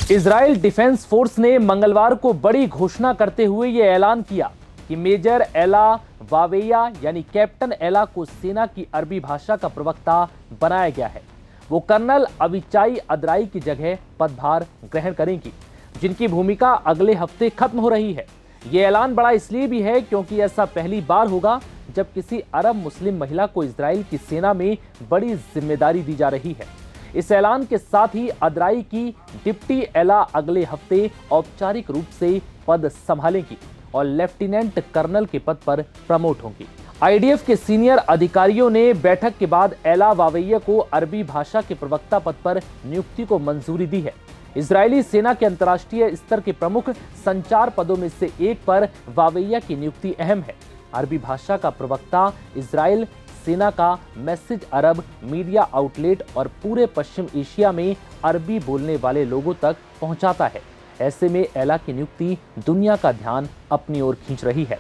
Israel defence force ने मंगलवार को बड़ी घोषणा करते हुए यह ऐलान किया कि मेजर एला वावेया यानी कैप्टन एला को सेना की अरबी भाषा का प्रवक्ता बनाया गया है। वो कर्नल अविचाई अदराई की जगह पदभार ग्रहण करेंगी, जिनकी भूमिका अगले हफ्ते खत्म हो रही है। ये ऐलान बड़ा इसलिए भी है क्योंकि ऐसा पहली बार होगा जब किसी अरब मुस्लिम महिला को इजराइल की सेना में बड़ी जिम्मेदारी दी जा रही है। इस ऐलान के साथ ही अदराई की डिप्टी एला अगले हफ्ते औपचारिक रूप से पद संभालेंगी और लेफ्टिनेंट कर्नल के पद पर प्रमोट होंगी। आईडीएफ के सीनियर अधिकारियों ने बैठक के बाद एला वावेया को अरबी भाषा के प्रवक्ता पद पर नियुक्ति को मंजूरी दी है। इजरायली सेना के अंतर्राष्ट्रीय स्तर के प्रमुख संचार पदों में से एक पर वावेया की नियुक्ति अहम है। अरबी भाषा का प्रवक्ता इजराइल सेना का मैसेज अरब मीडिया आउटलेट और पूरे पश्चिम एशिया में अरबी बोलने वाले लोगों तक पहुंचाता है। ऐसे में एला की नियुक्ति दुनिया का ध्यान अपनी ओर खींच रही है।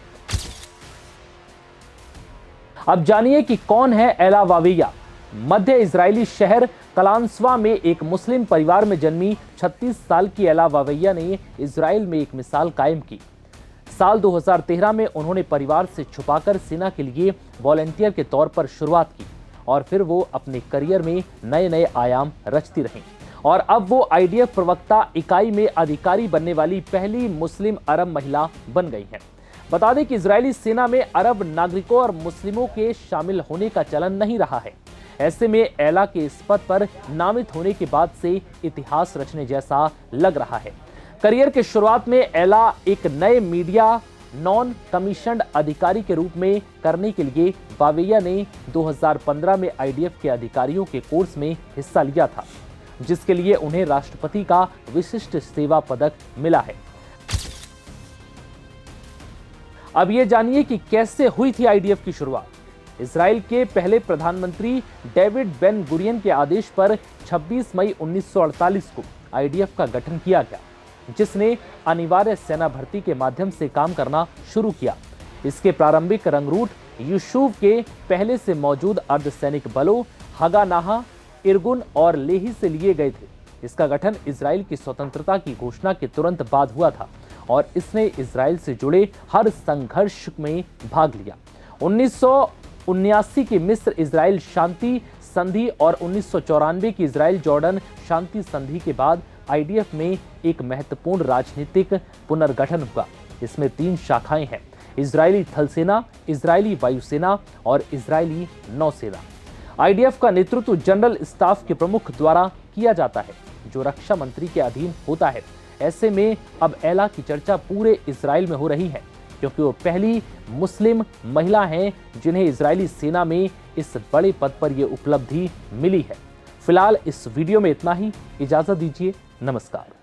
अब जानिए कि कौन है एला वावेया। मध्य इजरायली शहर कलांसवा में एक मुस्लिम परिवार में जन्मी 36 साल की एला वावेया ने इजराइल में एक मिसाल कायम की। साल 2013 में उन्होंने परिवार से छुपाकर सेना के लिए वॉलंटियर के तौर पर शुरुआत की और फिर वो अपने करियर में नए नए आयाम रचती रहीं और अब वो आईडीएफ प्रवक्ता इकाई में अधिकारी बनने वाली पहली मुस्लिम अरब महिला बन गई हैं। बता दें कि इजरायली सेना में अरब नागरिकों और मुस्लिमों के शामिल होने का चलन नहीं रहा है। ऐसे में एला के इस पद पर नामित होने के बाद से इतिहास रचने जैसा लग रहा है। करियर की शुरुआत में एला एक नए मीडिया नॉन कमीशन्ड अधिकारी के रूप में करने के लिए वावेया ने 2015 में आईडीएफ के अधिकारियों के कोर्स में हिस्सा लिया था, जिसके लिए उन्हें राष्ट्रपति का विशिष्ट सेवा पदक मिला है। अब ये जानिए कि कैसे हुई थी आईडीएफ की शुरुआत। इजराइल के पहले प्रधानमंत्री डेविड बेन गुरियन के आदेश पर 26 मई 1948 को आईडीएफ का गठन किया गया, जिसने अनिवार्य सेना भर्ती के माध्यम से काम करना शुरू किया। इसके प्रारंभिक रंगरूट यूशुफ के पहले से मौजूद अर्धसैनिक बलों हगानाहा, इरगुन और लेही से लिए गए थे। इसका गठन इजराइल की स्वतंत्रता की घोषणा के तुरंत बाद हुआ था और इसने इजराइल से जुड़े हर संघर्ष में भाग लिया। 1979 की मिस्र इजराइल शांति संधि और 1994 की इजराइल जॉर्डन शांति संधि के बाद आईडीएफ में एक महत्वपूर्ण राजनीतिक पुनर्गठन हुआ। इसमें 3 शाखाएं हैं: इजरायली थल सेना, इजरायली वायुसेना और इजरायली नौसेना। आईडीएफ का नेतृत्व जनरल स्टाफ के प्रमुख द्वारा किया जाता है, जो रक्षा मंत्री के अधीन होता है। ऐसे में अब एला की चर्चा पूरे इजराइल में हो रही है, क्योंकि वो पहली मुस्लिम महिला हैं जिन्हें इजरायली सेना में इस बड़े पद पर यह उपलब्धि मिली है। फिलहाल इस वीडियो में इतना ही। इजाजत दीजिए। नमस्कार।